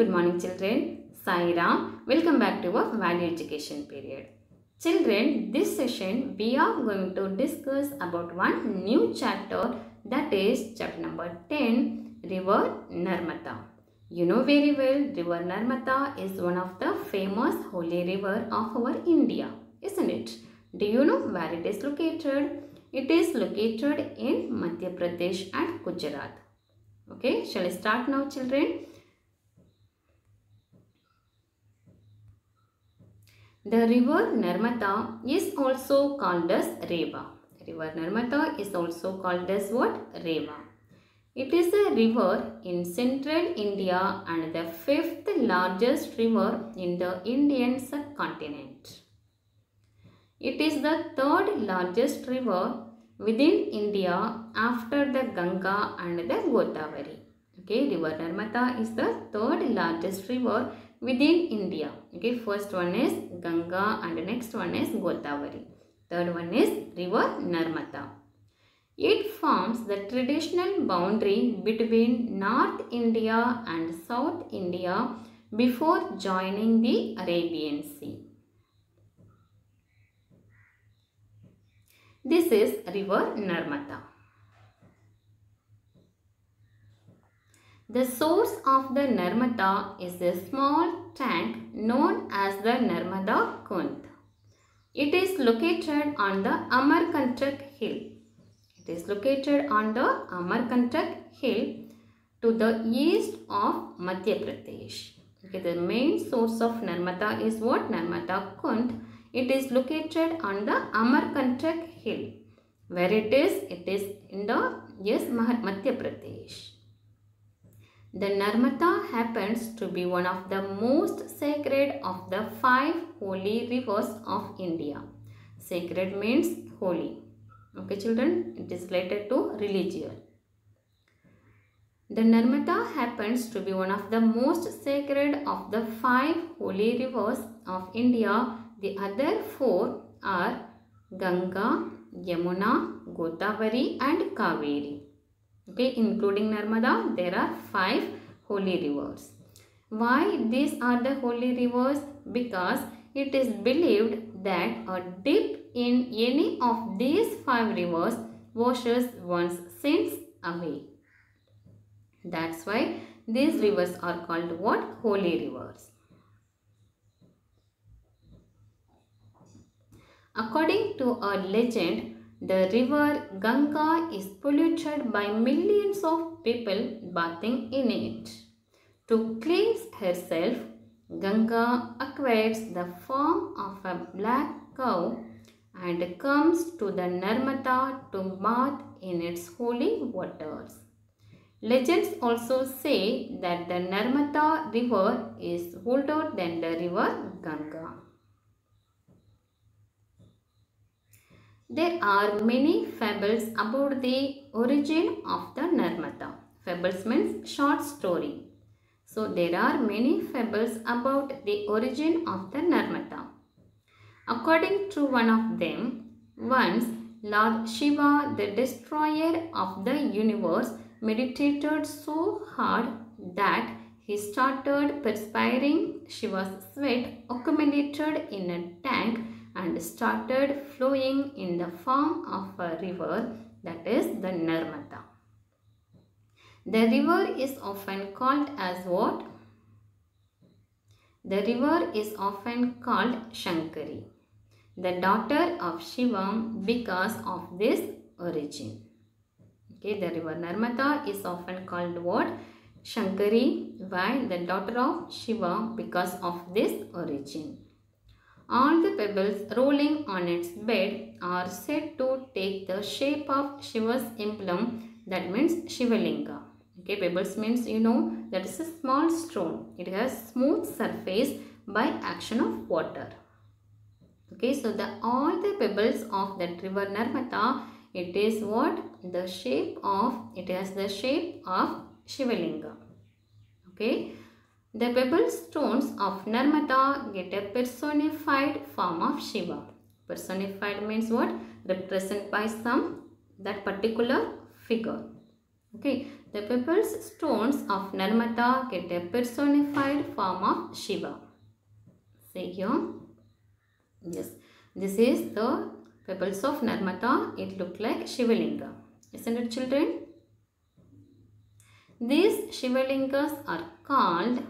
good morning children. Sai Ram. Welcome back to our value education period. Children, this session we are going to discuss about one new chapter, that is chapter number 10, River Narmada. You know very well, River Narmada is one of the famous holy river of our India, isn't it? Do you know where it is located? It is located in Madhya Pradesh and Gujarat. Okay, shall we start now children? The river Narmada is also called as Reva. River Narmada is also called as what? Reva. It is a river in central India and the fifth largest river in the Indian subcontinent. It is the third largest river within India after the Ganga and the Godavari. Okay, River Narmada is the third largest river within India. Okay, first one is Ganga and the next one is Godavari. Third one is River Narmada. It forms the traditional boundary between North India and South India before joining the Arabian Sea. This is River Narmada. The source of the Narmada is a small tank known as the Narmada Kund. It is located on the Amarkantak hill. It is located on the Amarkantak hill to the east of Madhya Pradesh. Okay, the main source of Narmada is what? Narmada Kund. It is located on the Amarkantak hill. Where it is? It is in the Madhya Pradesh. The Narmada happens to be one of the most sacred of the 5 holy rivers of India. Sacred means holy. Okay children, it is related to religion. The Narmada happens to be one of the most sacred of the 5 holy rivers of India. The other 4 are Ganga, Yamuna, Godavari and Kaveri. Okay, including Narmada, there are 5 holy rivers. Why these are the holy rivers? Because it is believed that a dip in any of these 5 rivers washes one's sins away. That's why these rivers are called what? Holy rivers. According to a legend, the river Ganga is polluted by millions of people bathing in it. To cleanse herself, Ganga acquires the form of a black cow and comes to the Narmada to bath in its holy waters. Legends also say that the Narmada river is older than the river Ganga. There are many fables about the origin of the Narmada. Fables means short story. So there are many fables about the origin of the Narmada. According to one of them, once Lord Shiva, the destroyer of the universe, meditated so hard that he started perspiring. Shiva's sweat accumulated in a tank and started flowing in the form of a river, that is the Narmada. The river is often called as what? The river is often called Shankari, the daughter of Shiva, because of this origin. Okay, the river Narmada is often called what? Shankari. Why? The daughter of Shiva, because of this origin. All the pebbles rolling on its bed are said to take the shape of Shiva's emblem, that means Shivalinga. Okay, pebbles means you know that is a small stone. It has smooth surface by action of water. Okay, so all the pebbles of that river Narmada, it is what? The shape of, it has the shape of Shivalinga. Okay. The pebble stones of Narmada get a personified form of Shiva. Personified means what? Represented by that particular figure. Okay. The pebbles stones of Narmada get a personified form of Shiva. See here. Yes, this is the pebbles of Narmada. It looks like Shivalinga. Isn't it, children? These Shivalingas are called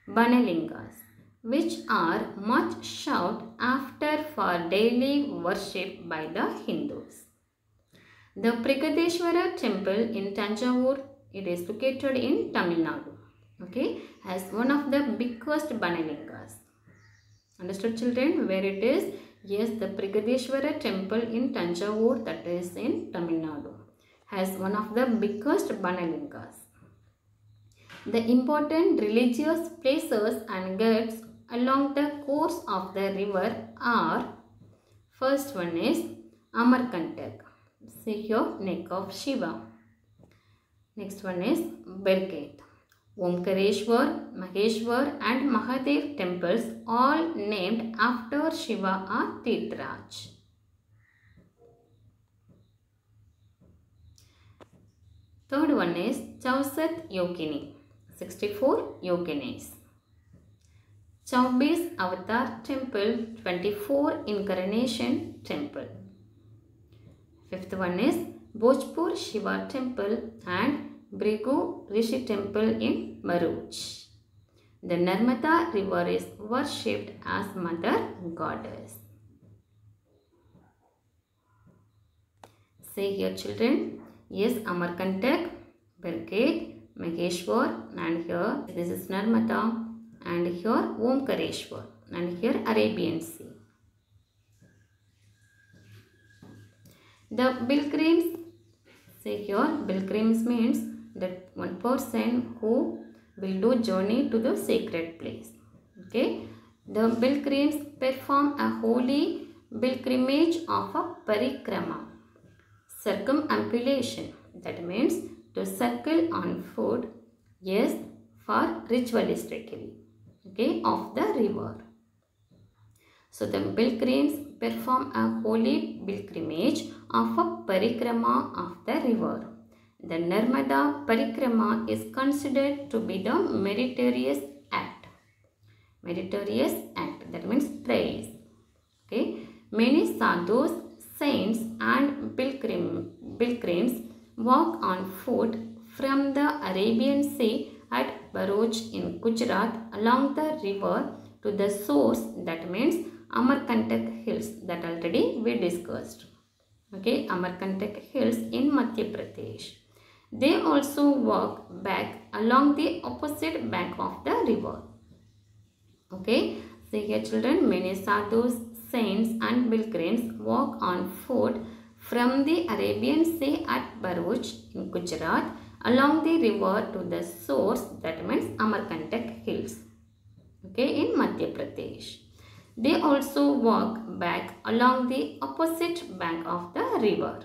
Banalingas, which are much sought after for daily worship by the Hindus. The Brigadeshwara temple in Tanjavur, it is located in Tamil Nadu, okay, has one of the biggest Banalingas. Understood, children, where it is? Yes, the Brigadeshwara temple in Tanjavur, that is in Tamil Nadu, has one of the biggest Banalingas. The important religious places and ghats along the course of the river are, first one is Amarkantak. See here, neck of Shiva. Next one is Bergate. Omkareshwar, Maheshwar and Mahadev temples, all named after Shiva, are Tirthraj. Third one is Chausat Yogini, 64 yoginis. Chaubis Avatar temple, 24 incarnation temple. Fifth one is Bhojpur Shiva temple and Brigu Rishi temple in Bharuch. The Narmada river is worshipped as mother goddess. See here, children. Yes, Amarkantak, Bergate, Maheshwar, and here this is Narmada, and here Omkareshwar, and here Arabian Sea. The pilgrims, see here, pilgrims means that one person who will do journey to the sacred place. Okay, the pilgrims perform a holy pilgrimage of a parikrama, circumambulation, that means to circle on foot, yes, for ritualistically, okay, of the river. So the pilgrims perform a holy pilgrimage of a parikrama of the river. The Narmada parikrama is considered to be the meritorious act. Meritorious act, that means praise. Okay, many sadhus, saints and pilgrims walk on foot from the Arabian Sea at Bharuch in Gujarat along the river to the source, that means Amarkantak hills, that already we discussed. Okay, Amarkantak hills in Madhya Pradesh. They also walk back along the opposite bank of the river. Okay, see here, children, many sadhus, saints and pilgrims walk on foot from the Arabian Sea at Bharuch in Gujarat along the river to the source, that means Amarkantak hills, okay, in Madhya Pradesh. They also walk back along the opposite bank of the river.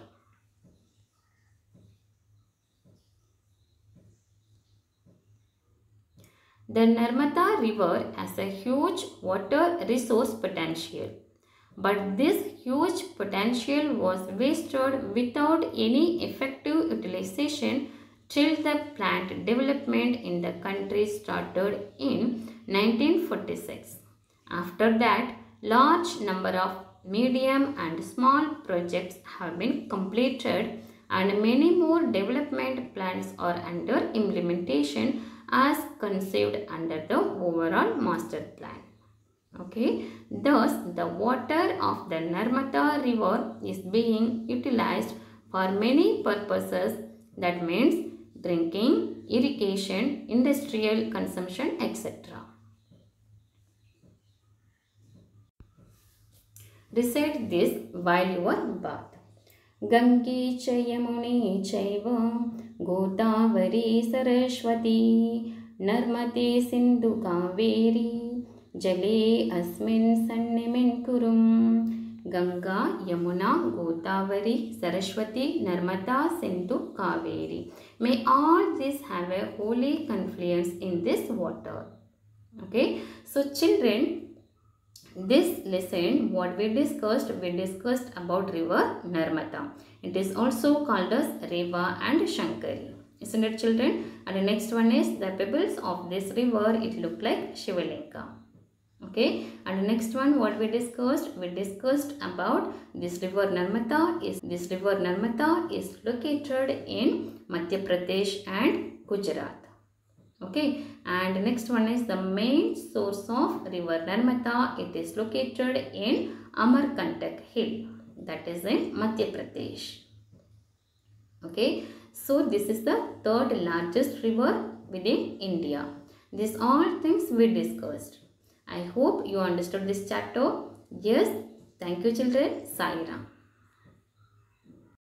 The Narmada river has a huge water resource potential, but this huge potential was wasted without any effective utilization till the plant development in the country started in 1946. After that, large number of medium and small projects have been completed and many more development plans are under implementation as conceived under the overall master plan. Okay, thus the water of the Narmada river is being utilized for many purposes, that means drinking, irrigation, industrial consumption, etc. Recite this while you are bath. Gange cha Yamune chaiva Godavari Saraswati Narmade Sindhu Kaveri Jale Asmin Sannimin Kurum. Ganga, Yamuna, Godavari, Saraswati, Narmada, Sindhu, Kaveri. May all these have a holy confluence in this water. Okay. So children, This lesson what we discussed about river Narmada. It is also called as Reva and Shankari. Isn't it, children? And the next one is the pebbles of this river. It look like Shivalinga. Okay. And the next one what we discussed about this river Narmada is located in Madhya Pradesh and Gujarat. Okay, and next one is the main source of river Narmada. It is located in Amarkantak Hill, that is in Madhya Pradesh. Okay, so this is the third largest river within India. These all things we discussed. I hope you understood this chapter. Yes, thank you children. Sai Ram.